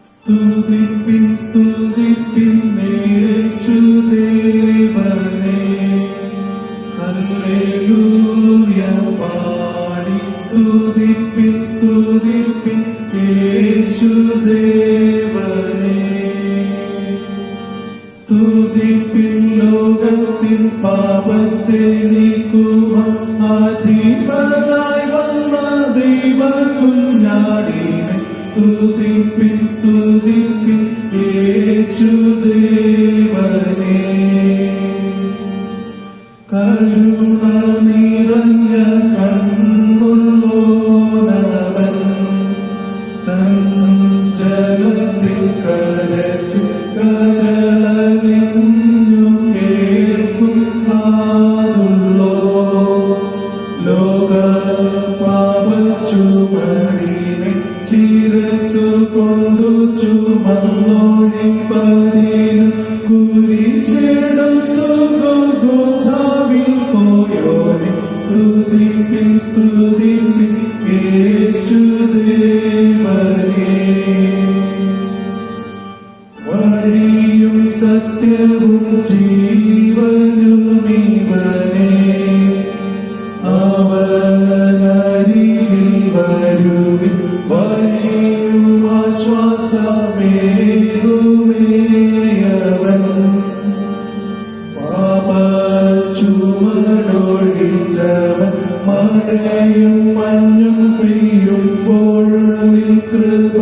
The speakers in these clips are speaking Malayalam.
സ്തുതിപ്പിൻ സ്തുതിപ്പിൻ യേശുദേവനെ, ഹല്ലേലൂയ പാടി സ്തുതിപ്പിൻ സ്തുതിപ്പിൻ യേശുദേവനെ. സ്തുതിപ്പിൻ ലോകത്തിൻ പാപത്തെ നീക്കുവാൻ അധിപനായി വന്ന ദൈവകുഞ്ഞാടിനെ. സ്തുതിപ്പിൻ സ്തുതിപ്പിൻ യേശുദേവനെ. കരുണ നിറഞ്ഞ കണ്ണുള്ളോനവൻ, തൻ ജലത്തിൽ കരച്ചു കരളലിഞ്ഞു കേൾക്കും കാതുള്ളോ. ലോക പാപച്ചുമടിനെ ശിരസു കൊണ്ടു ചുമന്നൊഴിപ്പതിനും കുരിശെടുത്തു ഗോഗോഥാവിൽ പോയോനെ. സ്തുതിപ്പിൻ സ്തുതിപ്പിൻ യേശുദേവനെ. വഴിയും സത്യവും ജീവനുമിവനെ, അവനരികിൽ വരുവിൻ വഴിയും ആശ്വാസമേകുമേയവൻ. പാപച്ചുമടൊഴിച്ചവൻ, മഴയും മഞ്ഞും പെയ്യുമ്പോഴുള്ളിൽ കൃപ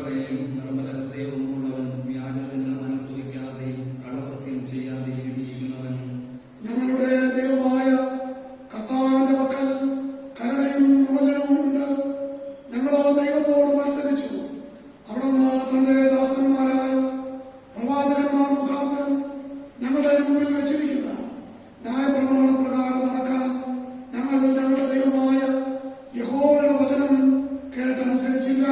നിർമ്മലതയും നിർമ്മല ഹൃദയവും ഉള്ളവൻ, വ്യാജത്തിന് മനസ്സ് വയ്ക്കാതെ കള്ളസത്യം ചെയ്യാതെ ഇരിക്കുന്നവൻ. ഞങ്ങളുടെ ദൈവമായ കർത്താവിന്റെ പക്കൽ കരുണയും മോചനവും ഉണ്ട്. ഞങ്ങളോ ദൈവത്തോട് മത്സരിച്ചു. അവിടുന്ന് തന്റെ ദാസന്മാരായ പ്രവാചകന്മാർ മുഖാന്തരം ഞങ്ങളുടെ മുമ്പിൽ വെച്ചിരിക്കുന്ന ന്യായപ്രമാണ പ്രകാരം നടക്കാൻ ഞങ്ങൾ ഞങ്ങളുടെ ദൈവമായ യഹോവയുടെ വചനം കേട്ടനുസരിച്ചില്ല.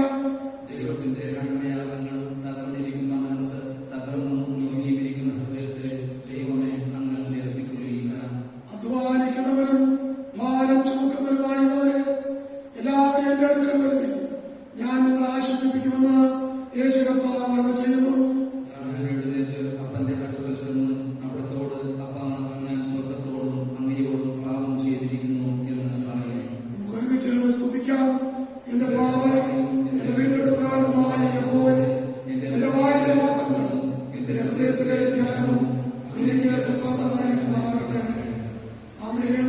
ദൈവത്തിന്റെ കണ്ണയാളങ്ങൾ തകർന്നിരിക്കുന്ന മനസ്സ്, തകർന്നും നുറുങ്ങിയിരിക്കുന്ന ഹൃദയത്തെ ദൈവമേ അങ്ങ് നിരസിക്കുകയില്ല. അധ്വാനിക്കുന്നവരും ഭാരം ചുമക്കുന്നവരുമായുള്ളവരെ എല്ലാവരും എന്റെ അടുക്കൽ വരുവിൻ, ഞാൻ നിങ്ങളെ ആശ്വസിപ്പിക്കുമെന്ന് യേശു കർത്താവ് അരുളി ചെയ്യുന്നു. ഞാൻ എഴുന്നേറ്റ് അപ്പന്റെ അടുക്കൽ ചെന്ന് അവിടത്തോട്, അപ്പാ, അങ്ങ് സ്വർഗ്ഗത്തോടും അങ്ങയോടും പാപം ചെയ്തിരിക്കുന്നു എന്ന് പറയും. നമുക്ക് ഒരുമിച്ച് സ്തുതിക്കാം. എന്റെ പാവം, എന്റെ വീണ്ടെടുപ്പുകാരനുമായ യഹോവേ, എന്റെ വായിലെ വാക്കുകളും എന്റെ ഹൃദയത്തിലെ ധ്യാനവും അങ്ങേക്ക് പ്രസാദമായിരിക്കുമാറാകട്ടെ. ആമേൻ.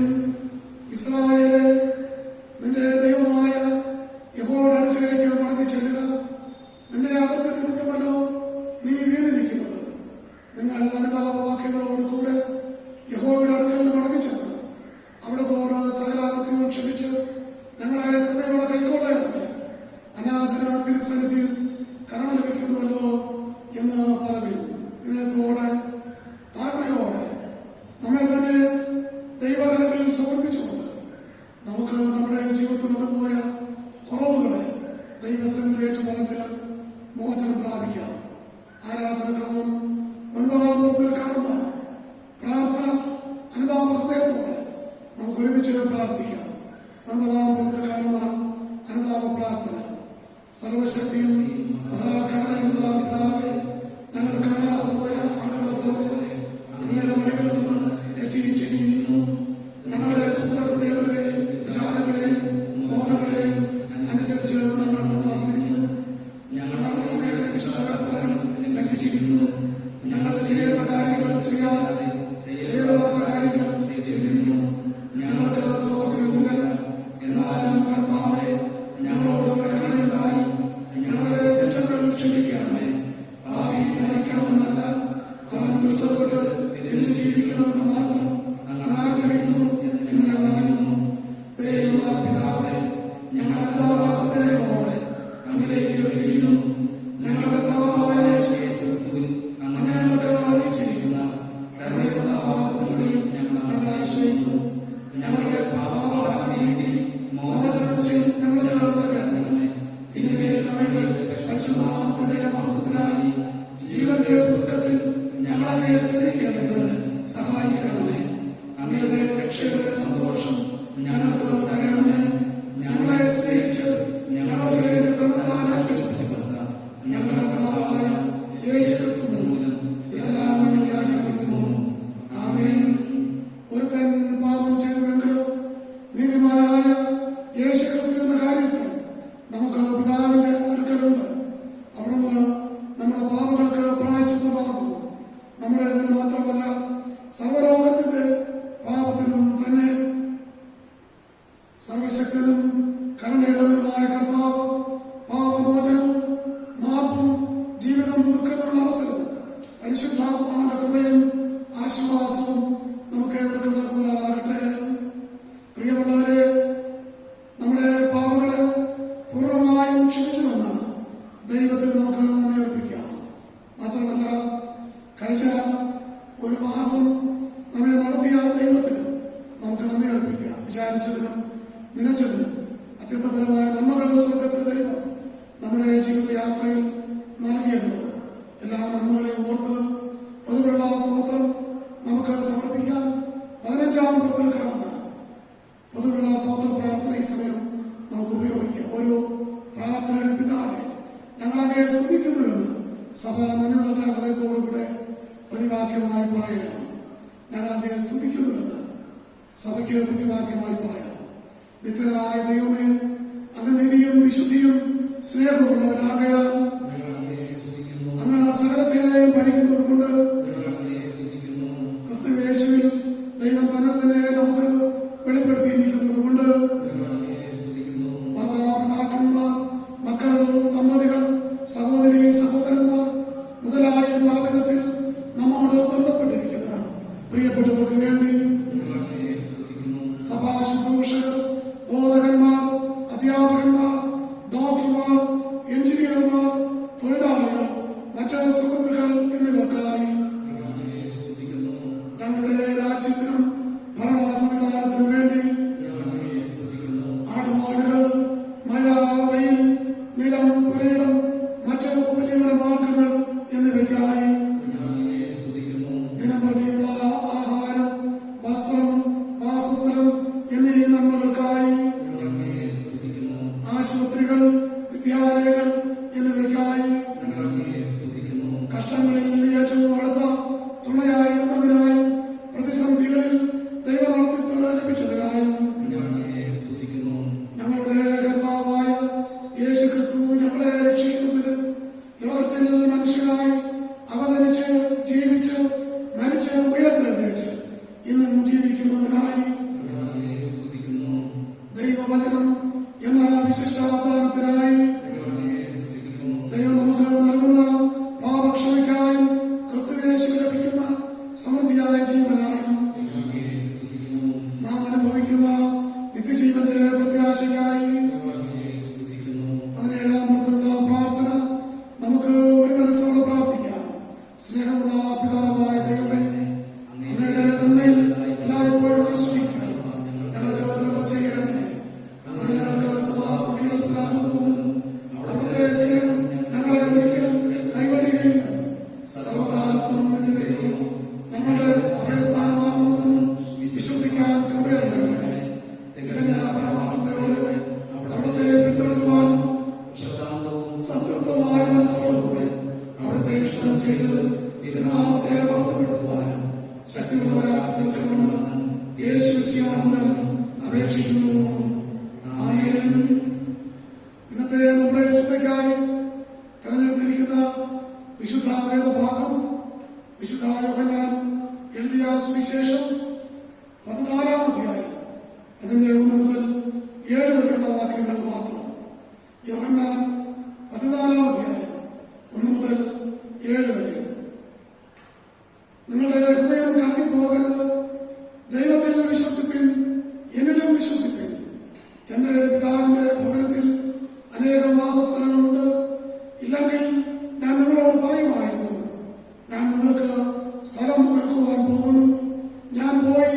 ഇസ്രായേലേ, നിന്റെ ദൈവമായ യഹോവയുടെ അടുക്കലേക്ക് മടങ്ങി ചെല്ലുക. നിന്റെ അകൃത്യ നിമിത്തമല്ലോ നീ വീണിരിക്കുന്നത്. നിങ്ങൾ അനുതാപവാക്യങ്ങളോട് കൂടെ യഹോവയുടെ അടുക്കൽ മടങ്ങി ചെന്ന് അവിടത്തോട് സകലാകൃത്യവും ക്ഷമിച്ച് ഞങ്ങളെ കൃപയോടെ കൈക്കൊള്ളേണ്ടത്. അനാഥന തിരുസന്നിധിയിൽ കരുണ ലഭിക്കുന്നുവല്ലോ എന്ന് പറവിൻ. വിനയത്തോടെ താഴ്മയോടെ നമ്മെ തന്നെ ദൈവകരങ്ങളിൽ സമർപ്പിച്ചുകൊണ്ട് നമുക്ക് നമ്മുടെ ജീവിതത്തിൽ വന്നുപോയ കുറവുകളെ ദൈവസന്നിധിയിൽ ഏറ്റുപറഞ്ഞ് മോചനം പ്രാപിക്കാം. ആരാധനക്രമം 9-ാം ദിവസത്തിൽ കാണുന്ന പ്രാർത്ഥന അനുതാപ ഹൃദയത്തോടെ നമുക്ക് ഒരുമിച്ച് പ്രാർത്ഥിക്കാം. 9-ാം ദിവസത്തിൽ കാണുന്ന അനുതാപ പ്രാർത്ഥന. സർവശക്തിയും മഹാകരുണയുള്ള പിതാവേ, ഞങ്ങൾ കാണാതെ പോയ ആളുകളെ പോലെ അങ്ങയുടെ വഴികളിൽ നിന്ന് തെറ്റി ചെന്നിരിക്കുന്നു. ഞങ്ങളുടെ സുഹൃത്തുക്കളിലെ വിചാരങ്ങളെയും മോഹങ്ങളെയും അനുസരിച്ച് ഞങ്ങൾ നടന്നിരിക്കുന്നു. ഞങ്ങൾ അങ്ങയുടെ വിശുദ്ധപ്രകാരം ലംഘിച്ചിരിക്കുന്നു. ഞങ്ങൾ ചെയ്യേണ്ട കാര്യങ്ങൾ ചെയ്യാതെ ചെയ്യരുതാത്ത കാര്യങ്ങൾ ചെയ്തിരിക്കുന്നു. ഞങ്ങൾക്ക് സൗഖ്യമില്ല. എന്നാലും കർത്താവേ, ഞങ്ങളോട് കരുണയുണ്ടായി ഞങ്ങളുടെ കുറ്റങ്ങൾ ക്ഷമിക്കണമേ. ഭാവി മരിക്കണമെന്നല്ല, അവൻ ദുഷ്ടതപ്പെട്ട് തിരിഞ്ഞു ജീവിക്കണമെന്ന് മാത്രം അങ്ങ് ആഗ്രഹിക്കുന്നു എന്ന് ഞങ്ങൾ അറിയുന്നു. ദയയുള്ള പിതാവേ, ഞങ്ങളുടെ കർത്താവായ അങ്ങിലേക്ക് തിരിയുന്നു. ഞങ്ങളുടെ കർത്താവായ യേശു ക്രിസ്തുവിൽ അങ്ങ് ഞങ്ങൾക്ക് അറിയിച്ചിരിക്കുന്ന കരുണയുള്ള വാഗ്ദത്തങ്ങളിൽ ഞങ്ങൾ ആശ്രയിക്കുന്നു. ഞങ്ങളുടെ പാപനീതി മോചനത്തിൽ ഞങ്ങൾക്ക് നൽകണമേ. ഇനിമേൽ വേണ്ടി പരിശുദ്ധനാമത്തിന്റെ മഹത്വത്തിനായി ജീവന്റെ പുതുക്കത്തിൽ ഞങ്ങളെ സേവിക്കേണ്ടത് സഹായിക്കണമേ. അങ്ങയുടെ രക്ഷയുടെ സന്തോഷം ഞങ്ങൾക്ക് തരണമേ. ഞങ്ങളെ സ്നേഹിച്ച് ഞങ്ങൾക്ക് വേണ്ടി തന്നെത്താൻ ഏൽപ്പിച്ചെടുത്ത ഞങ്ങളുടെ കർത്താവായ യേശു ക്രിസ്തു മൂലം ഇതെല്ലാം ഞങ്ങൾ യാചിക്കുന്നു. ആമേൻ. ഒരുത്തൻ പാപം ചെയ്തുവെങ്കിലോ നീതിമാനായ യേശു ക്രിസ്തു എന്ന കാര്യസ്ഥൻ നമുക്ക് പിതാവിന്റെ അടുക്കലുണ്ട്. അവിടുന്ന് നമ്മുടെ പാപങ്ങൾക്ക് പ്രായശ്ചിത്തമാകുന്നു. നമ്മുടെ ഇതിന് മാത്രമല്ല, സർവ്വലോകത്തിന്റെ പാപത്തിനും തന്നെ. സർവശക്തനും കരുണയുള്ളവരുമായ കർത്താവ് പാപമോചനവും മാപ്പും ജീവിതം പുതുക്കുന്നതിനുള്ള അവസരവും പരിശുദ്ധാത്മാവിന്റെ കൃപയും ആശ്വാസവും നമുക്ക് ഏവർക്കും നൽകുന്നതാകട്ടെ. പ്രിയമുള്ളവരെ, നമ്മുടെ പാപങ്ങളെ പൂർണ്ണമായും ക്ഷമിച്ചു തന്ന ദൈവത്തിന് നമുക്ക് നന്ദി അർപ്പിക്കാം. മാത്രമല്ല, കഴിഞ്ഞ ഒരു മാസം നമ്മെ നടത്തിയ ദൈവത്തിന് നമുക്ക് നന്ദി അർപ്പിക്കാം. വിചാരിച്ചതിനും നിലച്ചതിനും അത്യന്തപരമായ നന്മകൾ സ്വർഗത്തിൽ ദൈവം നമ്മുടെ ജീവിതയാത്രയിൽ നൽകിയല്ലോ. എല്ലാ നന്മകളെയും ഓർത്ത് പൊതുവെള്ള സ്തോത്രം നമുക്ക് സമർപ്പിക്കാം. 15-ാം ദിവസത്തിൽ കാണുന്ന പൊതുവെള്ള സ്തോത്ര പ്രാർത്ഥന ഈ സമയം നമുക്ക് ഉപയോഗിക്കാം. ഓരോ പ്രാർത്ഥനയുടെ പിന്നാലെ ഞങ്ങളങ്ങനെ സ്തുതിക്കുന്നുവെന്ന് സഭ നന്ദി നിറഞ്ഞ ഹൃദയത്തോടുകൂടെ പ്രതിവാക്യമായി പറയണം. ഞങ്ങളങ്ങനെ സ്തുതിക്കുന്നുവെന്ന് സഭയ്ക്ക് പ്രതിവാക്യമായി പറയാം. നിത്യനായ ദൈവമേ, അങ്ങ് നീതിയും വിശുദ്ധിയും സ്നേഹമുള്ളവരാകയാൽ അങ്ങ് സകലത്തെയും ഭരിക്കുന്നത് കൊണ്ട് ക്രിസ്തു യേശുവിൽ ദൈവം തന്നെ നമുക്ക് വെളിപ്പെടുത്തിയിരിക്കുന്നത് കൊണ്ട് മാതാപിതാക്കന്മാർ, മക്കൾ, ദമ്പതികൾ, മനസ്സോടുകൂടി അവിടുത്തെ ഇഷ്ടം ചെയ്ത് തിരുനാമത്തെ ബോധപ്പെടുത്തുവാനും ശക്തിയുള്ളവരായി തീർക്കണമെന്ന് യേശു മിശിഹാമൂലം അപേക്ഷിക്കുന്നു. ആമേൻ. ഇന്നത്തെ നമ്മുടെ ചിന്തയ്ക്കായി തെരഞ്ഞെടുത്തിരിക്കുന്ന വിശുദ്ധ വേദഭാഗം വിശുദ്ധ യോഹന്നാൻ എഴുതിയ സുവിശേഷം 14-ാം അധ്യായം അതിന്റെ 1 മുതൽ 7 വരെയുള്ള വാക്യങ്ങൾ മാത്രം. യോഹന്നാൻ 14-ാം അധ്യായം 1 മുതൽ 7 വരെ. നിങ്ങളുടെ ഹൃദയം കലങ്ങിപ്പോകരുത്. ദൈവത്തിൽ വിശ്വസിപ്പിൻ, എന്നിലും വിശ്വസിപ്പിൻ. എന്റെ പിതാവിന്റെ ഭവനത്തിൽ അനേകം വാസസ്ഥലങ്ങളുണ്ട്. ഇല്ലെങ്കിൽ ഞാൻ നിങ്ങളോട് പറയുമായിരുന്നു, ഞാൻ നിങ്ങൾക്ക് സ്ഥലം ഒരുക്കുവാൻ പോകുന്നു. ഞാൻ പോയി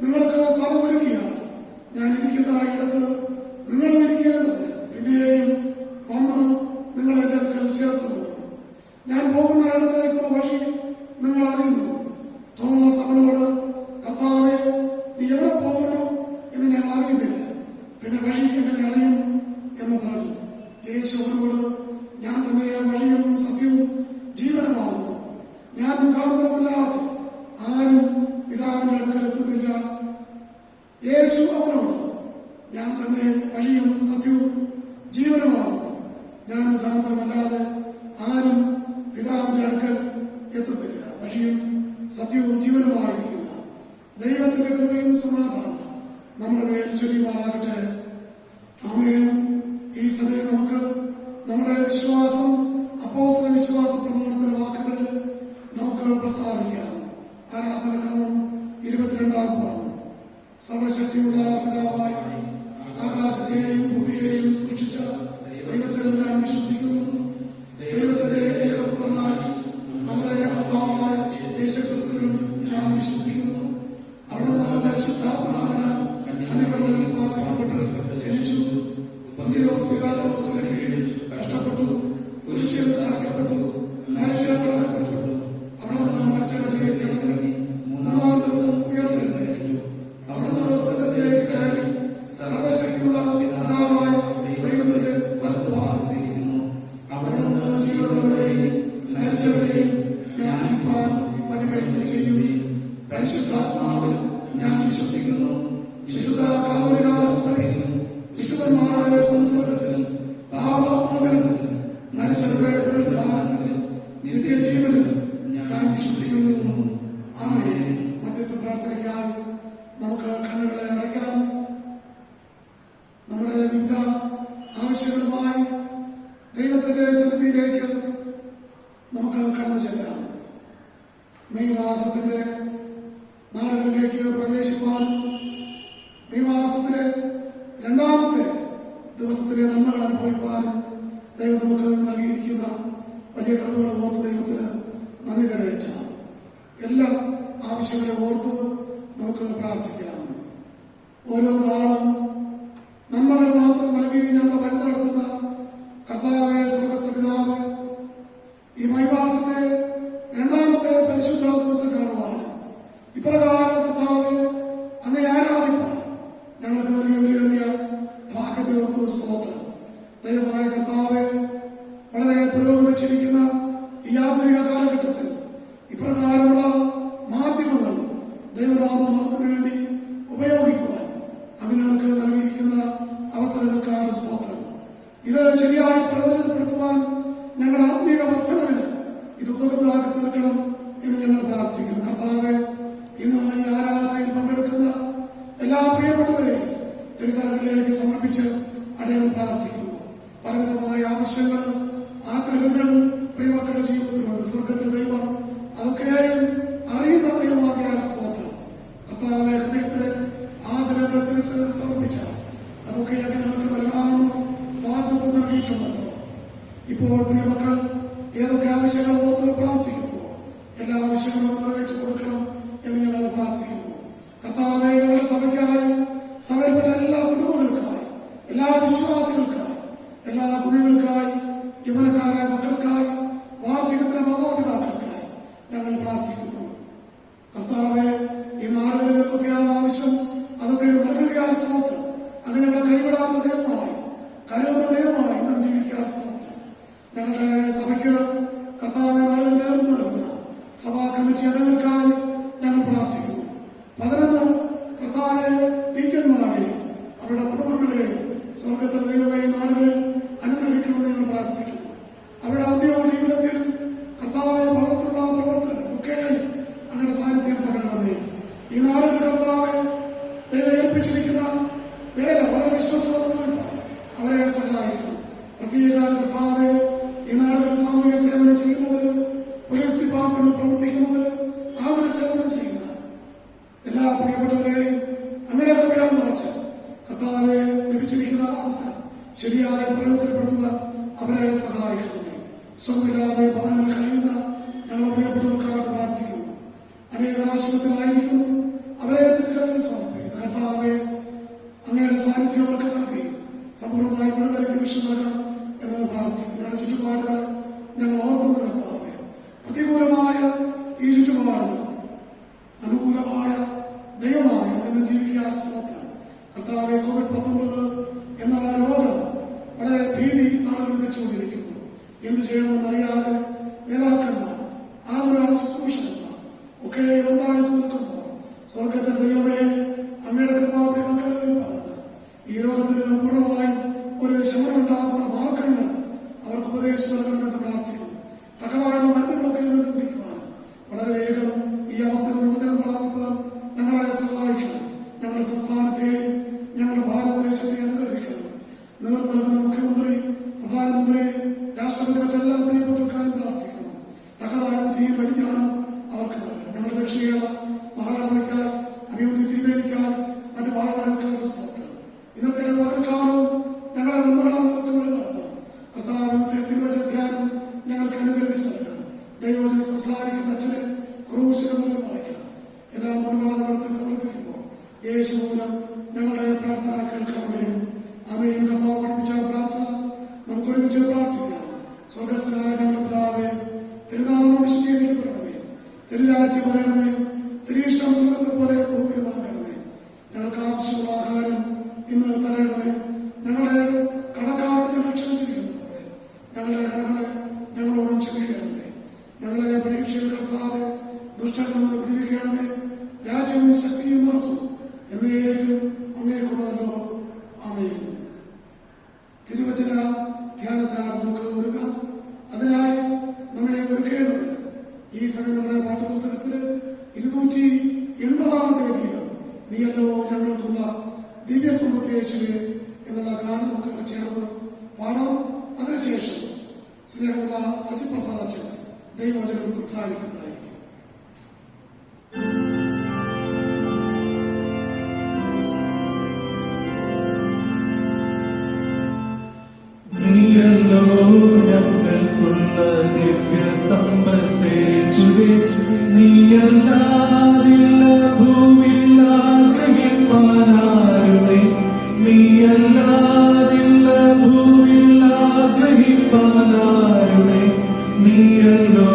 നിങ്ങൾക്ക് സ്ഥലം ഒരുക്കിയാൽ ഞാൻ ഇരിക്കുന്ന ഇടത്ത് നിങ്ങളും ഇരിക്കേണ്ടതിന് പിന്നെയും വന്ന് നിങ്ങൾ എന്റെ അടുക്കൽ ചേർത്ത് പോകുന്നു. ഞാൻ പോകുന്ന ഇടത്തേക്കുള്ള വഴി നിങ്ങൾ അറിയുന്നു. തോമസ് അവനോട്, കർത്താവേ, നീ എവിടെ പോകുന്നു എന്ന് ഞങ്ങൾ അറിയുന്നില്ല, പിന്നെ വഴി എങ്ങനെ അറിയും എന്ന് പറഞ്ഞു. യേശു അവനോട്, ഞാൻ തന്നെ വഴിയും സത്യവും ജീവനുമാകുന്നു. ഞാൻ മുഖാന്തരമല്ലാതെ ആരും പിതാവിന്റെ അടുക്കൽ എത്തുന്നില്ല. യേശു അവനോട്, ഞാൻ തന്നെ വഴിയും സത്യവും ജീവനുമാകുന്നു. ഞാൻ മുഖാന്തരമല്ലാതെ ആരും പിതാവിന്റെ അടുക്കൽ എത്തുന്നില്ല. വഴിയും സത്യവും ജീവനുമായിരിക്കുന്ന ദൈവത്തിന്റെ കൃപയും സമാധാനം നമ്മുടെ മേൽ ചൊരിയുമാറാകട്ടെ. ആമേൻ. ഈ സമയം നമുക്ക് നമ്മുടെ വിശ്വാസം അപ്പോസ്തല വിശ്വാസ പ്രമാണത്തിന്റെ വാക്കുകളിൽ നമുക്ക് പ്രസ്താവിക്കാം. ആരാധനക്രമം 22-ാം ഭാഗം. സർവശക്തിയുള്ള പിതാവായ ആകാശത്തെയും ഭൂമിയെയും സൃഷ്ടിച്ച ദൈവത്തിൽ ഞാൻ വിശ്വസിക്കുന്നു. ദൈവത്തിന്റെ ഏകപുത്രനായ നമ്മുടെ കർത്താവായ യേശുക്രിസ്തുവിലും ഞാൻ വിശ്വസിക്കുന്നു. അവിടുന്ന് പരിശുദ്ധാത്മാവിനാൽ കന്യകയിൽ ഉത്പാദിപ്പിക്കപ്പെട്ട് ജനിച്ചു. പന്തിയോസ് പിലാത്തോസിന്റെ കീഴിൽ കഷ്ടപ്പെട്ടു, കുരിശിൽ തറയ്ക്കപ്പെട്ടു, മരിച്ചടക്കപ്പെട്ടു. അവിടുന്ന് മരിച്ചവരിലേക്ക് ഇറങ്ങി 3-ാം ദിവസം ഉയർത്തെഴുന്നേറ്റു. അവിടുന്ന് സ്വർഗ്ഗത്തിലേക്ക് കയറി സർവശക്തിയുള്ള പിതാവായ ദൈവത്തിന്റെ വലത്തുഭാഗത്തിരിക്കുന്നു. അവിടുന്ന് ജീവനുള്ളവരെയും മരിച്ചവരെയും ന്യായിപ്പാൻ വരുകയും ചെയ്യും. പരിശുദ്ധാത്മാവിൽ ഞാൻ വിശ്വസിക്കുന്നു. വിശുദ്ധ കാതോലിക സഭയിലും വിശുദ്ധന്മാരുടെ സംസർഗത്തിലും പാപമോചനത്തിലും മരിച്ചവരുടെ പുനരുത്ഥാനത്തിലും നിത്യജീവനിലും ഞാൻ വിശ്വസിക്കുന്നു. ആമേൻ. മധ്യസ്ഥ പ്രാർത്ഥനയ്ക്കായി നമുക്ക് കണ്ണുകളെ അടയ്ക്കാം. നമ്മുടെ വിവിധ ആവശ്യങ്ങളുമായി ദൈവത്തിന്റെ സന്നിധിയിലേക്ക് നമുക്ക് കടന്നു ചെല്ലാം. മെയ് മാസത്തിന്റെ നാളുകളിലേക്ക് പ്രവേശിപ്പാൻ, മെയ് മാസത്തിലെ 2-ാമത്തെ ദിവസത്തിലെ നന്മകൾ അനുഭവിപ്പാനും ദൈവം നമുക്ക് നൽകിയിരിക്കുന്ന വലിയ കൃപകളെ ഓർത്ത് ദൈവത്തിന് നന്ദി കരയറ്റാം. എല്ലാ ആവശ്യങ്ങളെ ഓർത്ത് നമുക്ക് പ്രാർത്ഥിക്കാം. ഓരോ നാളും നന്മകൾ മാത്രം നൽകി ഞങ്ങളെ വഴി നടത്തുന്ന കർത്താവേ, സ്വർഗ്ഗസ്ഥ പിതാവേ, ഈ മെയ് മാസത്തെ 2-ാമത്തെ പരിശുദ്ധ ദിവസം കാണുവാൻ ഇപ്രകാരം കർത്താവേ അങ്ങേ ആരാധിപ്പാൻ ഞങ്ങൾക്ക് നൽകിയ വലിയ ഭാഗ്യത്തെ ഓർത്ത് സ്തോത്രം. ദയവായ കർത്താവേ, വളരെ പുരോഗമിച്ചിരിക്കുന്ന ഈ ആധുനിക കാലഘട്ടത്തിൽ ഇപ്രകാരമുള്ള മാധ്യമങ്ങൾ ദൈവനാമത്തിന് വേണ്ടി ഉപയോഗിക്കുവാൻ അങ്ങ് ഞങ്ങൾക്ക് നൽകിയിരിക്കുന്ന അവസരങ്ങൾക്കാണ് സ്തോത്രം. ഇത് ശരിയായി പ്രയോജനപ്പെടുത്തുവാൻ ഞങ്ങളുടെ ആത്മീയ വർദ്ധനവിന് ഇത് ഉതകുന്നതാക്കി തീർക്കണം എന്ന് ഞങ്ങൾ പ്രാർത്ഥിക്കുന്നു. കർത്താവെ, ഇന്ന് ഈ ആരാധനയിൽ പങ്കെടുക്കുന്ന എല്ലാ പ്രിയപ്പെട്ടവരെയും തിരുക്കരങ്ങളിലേക്ക് സമർപ്പിച്ച് അടയാളം പ്രാർത്ഥിക്കുന്നു. പലവിധമായ ആവശ്യങ്ങൾ, ആഗ്രഹങ്ങൾ പ്രിയമക്കളുടെ ജീവിതത്തിലുണ്ട്. സ്വർഗത്തിൽ ദൈവം അതൊക്കെയായും അറിയുന്ന ദൈവമാകിയാണ് സ്തോത്രം. കർത്താവെ, ഹൃദയത്തിലെ ആഗ്രഹങ്ങൾ തിരുസന്നിധിയിൽ സമർപ്പിച്ചാൽ അതൊക്കെ ഞങ്ങൾക്ക് നൽകാമെന്ന് വാഗ്ദത്തം നൽകിയിട്ടുണ്ടല്ലോ. ഇപ്പോൾ പ്രിയമക്കൾ ഏതൊക്കെ ആവശ്യങ്ങൾ ഓർത്ത് പ്രാർത്ഥിക്കുന്നു, എല്ലാ ആവശ്യങ്ങളും നിറവേറ്റി കൊടുക്കണം എന്ന് ഞങ്ങൾ പ്രാർത്ഥിക്കുന്നു. കർത്താവെ, ഞങ്ങളുടെ സഭയ്ക്കായി, സഭയിൽപ്പെട്ട എല്ലാ കുടുംബങ്ങൾക്കായി, എല്ലാ വിശ്വാസികൾക്കായി, എല്ലാ കുഞ്ഞുങ്ങൾക്കായി, യൗവനക്കാരായ മക്കൾക്കായി, വാർദ്ധക്യത്തിലെ മാതാപിതാക്കൾക്കായി, സഭയ്ക്ക് കർത്താവിനെ നാളിൽ നേർന്നു നൽകുന്ന സഭാ കമ്മിറ്റി അംഗങ്ങൾക്കായി ഞങ്ങൾ പ്രാർത്ഥിക്കുന്നു. 11 കർത്താവിനെ ഡീക്കന്മാരെയും അവരുടെ കുടുംബങ്ങളെയും സ്വർഗത്തിൽ ദൈവമേ നാടുകളിൽ അനുഗ്രഹിക്കണമെന്ന് ഞങ്ങൾ പ്രാർത്ഥിക്കുന്നു. അവരുടെ ഔദ്യോഗിക ജീവിതത്തിൽ കർത്താവെ ഭവനത്തിലുള്ള പ്രവർത്തനം ഒക്കെയായി അങ്ങയുടെ സാന്നിധ്യം പകരണമേ. ഈ നാടുകളിൽ കർത്താവെ ദൈവം ഏൽപ്പിച്ചിരിക്കുന്ന വേല വളരെ വിശ്വസ്തയോടെ അവരെ സഹായിക്കണം. പ്രത്യേക കർത്താവെ ഈ നാടുകളിൽ സാമൂഹിക സേവനം ചെയ്യുന്നവര്, പോലീസ് ഡിപ്പാർട്ട്മെന്റിൽ പ്രവർത്തിക്കുന്നവര്, ആതുര സേവനം ചെയ്യുന്ന എല്ലാ പ്രിയപ്പെട്ടവരെയും അങ്ങയുടെ കൃപയാൽ നിറച്ച് കർത്താവെ ലഭിച്ചിരിക്കുന്ന അവസരം ശരിയായ പ്രയോജനപ്പെടുത്തുക അവരെ സഹായിക്കണമേ. സ്വമില്ലാതെ ഭവനങ്ങളിൽ കഴിയുന്ന ഞങ്ങളെ പ്രിയപ്പെട്ടവർക്കായിട്ട് പ്രാർത്ഥിക്കുന്നു. അനേക ആശുപത്രിയിലായിരിക്കുന്നു, അവരെ തിരികെ സമർപ്പിക്കുന്നു. കർത്താവെ അങ്ങയുടെ സാന്നിധ്യം അവർക്ക് നൽകി സമ്പൂർണ്ണമായി വിടുതലയ്ക്ക് രക്ഷ നൽകണം എന്ന് പ്രാർത്ഥിക്കുന്നു. ഞങ്ങളുടെ ചുറ്റുപാടുകളെ ഞങ്ങൾ ഓർക്കുന്ന കർത്താവെ പ്രതികൂലമായ ഈ ചുറ്റുപാടുകൾ അനുകൂലമായ ദൈവമായ എന്ന് ജീവിക്കാൻ ശ്രമിക്കണം. കർത്താവെ COVID-19 എന്ന രോഗം വളരെ ഭീതി നാളെ വിധിച്ചുകൊണ്ടിരിക്കുന്നു. എന്ത് ചെയ്യണമെന്നറിയാതെ നേതാക്കന്മാർ, ആതുര ശുശ്രൂഷകന്മാർ ഒക്കെ വന്നാണിച്ചു നിൽക്കുമ്പോൾ സ്വർഗത്തിൽ ദൈവമേ അങ്ങയുടെ കൃപാപ്രിയ മക്കളുടെ മേൽ പറഞ്ഞത് ഈ രോഗത്തിന് പൂർണ്ണമായും ഒരു ശമനമുണ്ടാകുന്ന മാർഗങ്ങൾ അവർക്ക് ഉപദേശം നൽകണമെന്ന് പ്രാർത്ഥിക്കുന്നു. തക്കതായുള്ള മരുന്നുകളൊക്കെ കണ്ടുപിടിക്കുവാൻ വളരെ വേഗം ഈ അവസ്ഥയിൽ മോചനം പ്രാപിക്കാൻ ഞങ്ങളെ സഹായിക്കണം. ഞങ്ങളുടെ സംസ്ഥാനത്തെയും ഞങ്ങളുടെ ഭാരതദേശത്തെയും അനുഗ്രഹിക്കണം. നേതൃത്വം നൽകുന്ന മുഖ്യമന്ത്രി, പ്രധാനമന്ത്രി, രാഷ്ട്രപതി മറ്റെല്ലാ പ്രിയപ്പെട്ടവർക്കായും പ്രാർത്ഥിക്കുന്നു. തക്കതായ ബുദ്ധിയും പരിജ്ഞാനം അവർക്ക് നൽകണം. ഞങ്ങളുടെ ദക്ഷിണ മഹാടമയ്ക്കായി, അഭിവൃദ്ധി തിരുവേലിക്കായി, മറ്റു ഭാരവാഹികൾക്ക് സ്തോത്രം. ഇന്നത്തെ പകൽക്കാലവും ഞങ്ങളെ നന്മകളാൽ നിറച്ചു വഴി നടത്തണം. കർത്താവ് ഇന്നത്തെ തിരുവചന ധ്യാനം ഞങ്ങൾക്ക് അനുഗ്രഹിച്ചു നൽകണം. ദൈവവചനം സംസാരിക്കുന്ന അച്ഛനെ ക്രൂശിന് മുന്നിൽ മറയ്ക്കണം. എല്ലാ മുൻവാദങ്ങളെ സമർപ്പിക്കുമ്പോൾ യേശു മൂലം ഞങ്ങളുടെ പ്രാർത്ഥന കേൾക്കണമേ. ആമേൻ. കർത്താവ് പഠിപ്പിച്ച പ്രാർത്ഥന നമുക്ക് ഒരുമിച്ച് പ്രാർത്ഥിക്കാം. സ്വർഗസ്ഥനായ ഞങ്ങളുടെ പിതാവേ, തിരുനാമം വിശുദ്ധീകരിക്കപ്പെടണമേ. തിരുരാജ്യം വരണമേ. തിരുയിഷ്ടം സ്വർഗ്ഗത്തെ പോലെ ഭൂമിയിലുമാകണമേ. ഞങ്ങൾക്ക് ആവശ്യമുള്ള ആഹാരം ഇന്ന് തരണമേ. ഞങ്ങളുടെ കടക്കാരോട് ഞങ്ങൾ ക്ഷമിച്ചിരിക്കുന്ന പോലെ ഞങ്ങളുടെ കടങ്ങളെ ഞങ്ങളോടും ക്ഷമിക്കണമേ. ഞങ്ങളെ പരീക്ഷയിൽ കടത്താതെ ദുഷ്ടനിൽ നിന്ന് വിടുവിക്കണമേ. രാജ്യവും ശക്തിയും മഹത്വവും എന്നേക്കും അങ്ങേക്കുള്ളതല്ലോ. ആമേൻ. തിരുവചന ധ്യാനത്തിനാണ് നമുക്ക് ഒരുങ്ങാം. അതിനായി നമ്മെ ഒരുക്കേണ്ടത് ഈ സമയം നമ്മുടെ പാഠ്യപുസ്തകത്തില് 280 ഗീതം നീയല്ലോ ഞങ്ങൾക്കുള്ള ദിവ്യസമ്പത്ത് യേശുവേ എന്നുള്ള ഗാനം നമുക്ക് ചേർന്ന് പാടാം. അതിനുശേഷം സ്നേഹമുള്ള സജിപ്രസാദ് അച്ഛൻ ദൈവവചനം സംസാരിക്കുന്നതായിരിക്കും. നീയല്ലോ ഞങ്ങൾക്കുള്ള ദിവ്യ സമ്പത്തേശുവേ, നീയല്ലാതില്ല ഭൂമിയിൽ ആഗ്രഹിപ്പാനാരുമേ. നീയല്ലാതില്ല ഭൂമിയിൽ ആഗ്രഹിപ്പാനാരുമേ. നീയല്ലോ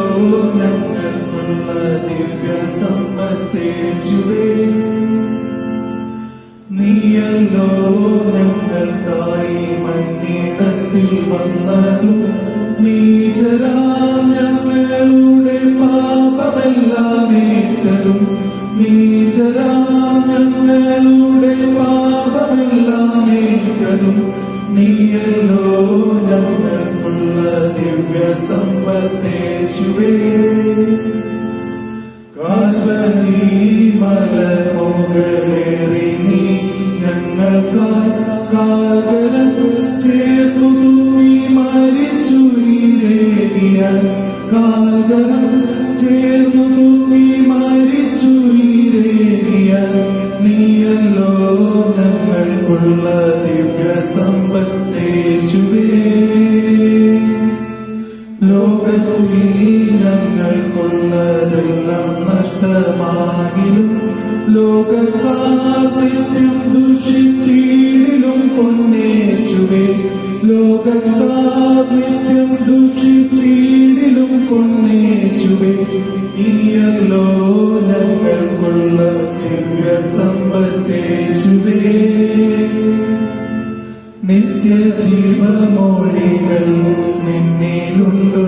ഞങ്ങൾക്കുള്ള ദിവ്യ സമ്പത്തേശുവേ. നീയല്ലോ ഞങ്ങൾക്കായി മണ്ണിടത്തിൽ വന്നതും നീചരാം ഞങ്ങളുടെ പാപമെല്ലാം ഏറ്റതും. നീചരാം ഞങ്ങളുടെ പാപമെല്ലാം ഏറ്റതും. നീയല്ലോ ഞങ്ങൾക്കുള്ള ദിവ്യ സമ്പത്തേശുവേ. കാൽവരി മലമുകളേറി നീ ഞങ്ങൾക്കായി കാൽവരം ചേർന്നു തൂങ്ങി മരിച്ചു ഈരേറിയ. കാൽവരം ചേർന്നു തൂങ്ങി മരിച്ചു ഈരേറിയ. നീയല്ലോ ഞങ്ങൾക്കുള്ള ദിവ്യ സമ്പത്തേശുവേ. ലോകത്തിൽ ഞങ്ങൾക്കുള്ളതെല്ലാം നഷ്ടമാകിലും ലോകക്കാർ നിത്യം ദുഷിച്ചീരിലും പൊന്നേശുവേ. ലോകക്കാർ നിത്യം ദുഷിച്ചീരിലും പൊന്നേശുവേ. നീയല്ലോ ഞങ്ങൾക്കുള്ള ദിവ്യ സമ്പത്തേശുവേ. നിത്യജീവമൊഴികൾ നിന്നിലുണ്ടു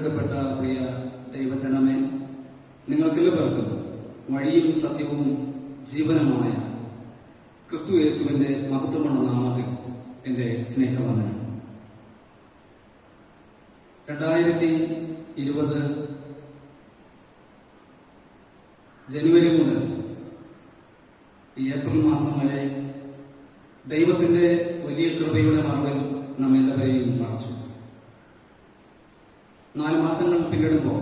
തിരഞ്ഞെടുക്കപ്പെട്ട പ്രിയ ദൈവജനമേ, നിങ്ങൾക്കെല്ലാവർക്കും വഴിയും സത്യവും ജീവനുമായ ക്രിസ്തു യേശുവിന്റെ മഹത്വമുള്ള നാമത്തിൽ എന്റെ സ്നേഹവന്ദനം. 2020 ജനുവരി മുതൽ ഏപ്രിൽ മാസം വരെ ദൈവത്തിന്റെ വലിയ കൃപയുടെ മറവിൽ നമ്മെല്ലാവരെയും മറച്ചു. 4 മാസങ്ങൾ പിന്നിടുമ്പോൾ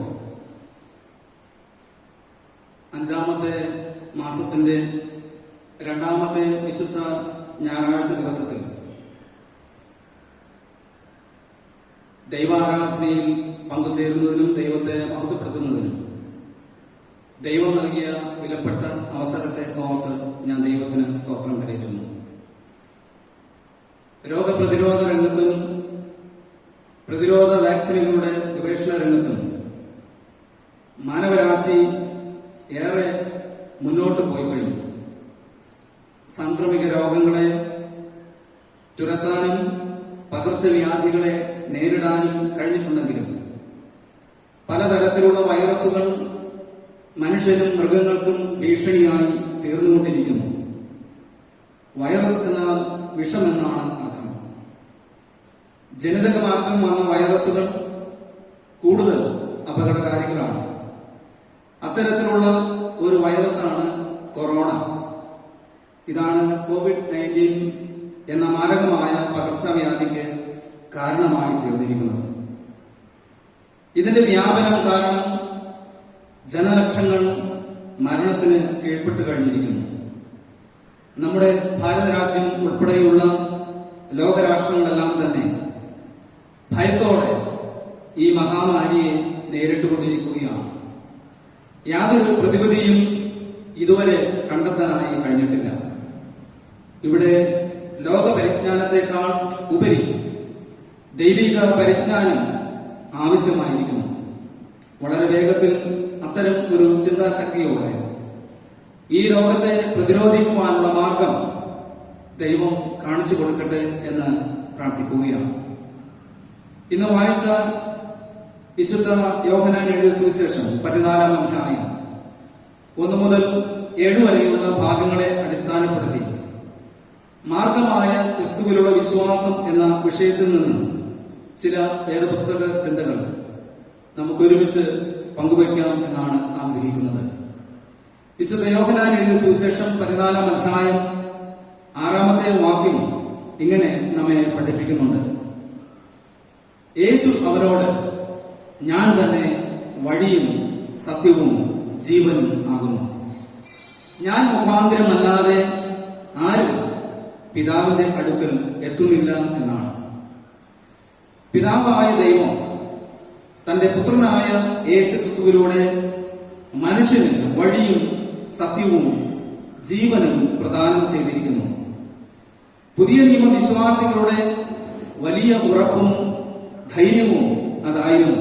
5-ാമത്തെ മാസത്തിന്റെ 2-ാമത്തെ വിശുദ്ധ ഞായറാഴ്ച ദിവസത്തിൽ ദൈവാരാധനയിൽ പങ്കുചേരുന്നതിനും ദൈവത്തെ മഹത്വപ്പെടുത്തുന്നതിനും ദൈവം നൽകിയ വിലപ്പെട്ട അവസരത്തെ ഓർത്ത് ഞാൻ ദൈവത്തിന് സ്തോത്രം കരയറ്റുന്നു. രോഗപ്രതിരോധ രംഗത്തും പ്രതിരോധ വാക്സിനുകളുടെ ഗവേഷണ രംഗത്തും മാനവരാശി ഏറെ മുന്നോട്ട് പോയി കഴിഞ്ഞു. സാംക്രമിക രോഗങ്ങളെ തുരത്താനും പകർച്ചവ്യാധികളെ നേരിടാനും കഴിഞ്ഞിട്ടുണ്ടെങ്കിലും പലതരത്തിലുള്ള വൈറസുകൾ മനുഷ്യനും മൃഗങ്ങൾക്കും ഭീഷണിയായി തീർന്നുകൊണ്ടിരിക്കുന്നു. വൈറസ് എന്നാൽ വിഷമെന്നാണ് അർത്ഥം. ജനിതക മാറ്റം വന്ന വൈറസുകൾ കൂടുതൽ അപകടകാരികളാണ്. അത്തരത്തിലുള്ള ഒരു വൈറസാണ് കൊറോണ. ഇതാണ് COVID-19 എന്ന മാരകമായ പകർച്ചവ്യാധിക്ക് കാരണമായി തീർന്നിരിക്കുന്നത്. ഇതിന്റെ വ്യാപനം കാരണം ജനലക്ഷങ്ങൾ മരണത്തിന് കീഴ്പ്പെട്ട് കഴിഞ്ഞിരിക്കുന്നു. നമ്മുടെ ഭാരത രാജ്യം ഉൾപ്പെടെയുള്ള ലോകരാഷ്ട്രങ്ങളെല്ലാം തന്നെ ഭയത്തോടെ ഈ മഹാമാരിയെ നേരിട്ടുകൊണ്ടിരിക്കുകയാണ്. യാതൊരു പ്രതിവിധിയും ഇതുവരെ കണ്ടെത്താനായി കഴിഞ്ഞിട്ടില്ല. ഇവിടെ ലോക പരിജ്ഞാനത്തെക്കാൾ ഉപരി ദൈവിക പരിജ്ഞാനം ആവശ്യമായിരിക്കുന്നു. വളരെ വേഗത്തിൽ അത്തരം ഒരു ചിന്താശക്തിയോടെ ഈ രോഗത്തെ പ്രതിരോധിക്കുവാനുള്ള മാർഗം ദൈവം കാണിച്ചു കൊടുക്കട്ടെ എന്ന് പ്രാർത്ഥിക്കുകയാണ്. ഇന്ന് വായിച്ച വിശുദ്ധ യോഹന്നാൻ എഴുതിയ സുവിശേഷം 14-ാം അധ്യായം 1 മുതൽ 7 വരെയുള്ള ഭാഗങ്ങളെ അടിസ്ഥാനപ്പെടുത്തി മാർഗമായ ക്രിസ്തുവിലുള്ള വിശ്വാസം എന്ന വിഷയത്തിൽ നിന്ന് ചില വേദപുസ്തക ചിന്തകൾ നമുക്കൊരുമിച്ച് പങ്കുവയ്ക്കാം എന്നാണ് ആഗ്രഹിക്കുന്നത്. വിശുദ്ധ യോഹന്നാൻ എഴുതിയ സുവിശേഷം 14-ാം അധ്യായം 6-ാമത്തെ വാക്യം ഇങ്ങനെ നമ്മെ പഠിപ്പിക്കുന്നുണ്ട്. യേശു അവരോട്, ഞാൻ തന്നെ വഴിയും സത്യവും ജീവനും ആകുന്നു. ഞാൻ മുഖാന്തരമല്ലാതെ ആരും പിതാവിന്റെ അടുക്കൽ എത്തുന്നില്ല എന്നാണ്. പിതാവായ ദൈവം തന്റെ പുത്രനായ യേശു ക്രിസ്തുവിലൂടെ മനുഷ്യന് വഴിയും സത്യവും ജീവനും പ്രദാനം ചെയ്തിരിക്കുന്നു. പുതിയ നിയമ വിശ്വാസികളുടെ വലിയ ഉറപ്പും ധൈര്യവും അതായിരുന്നു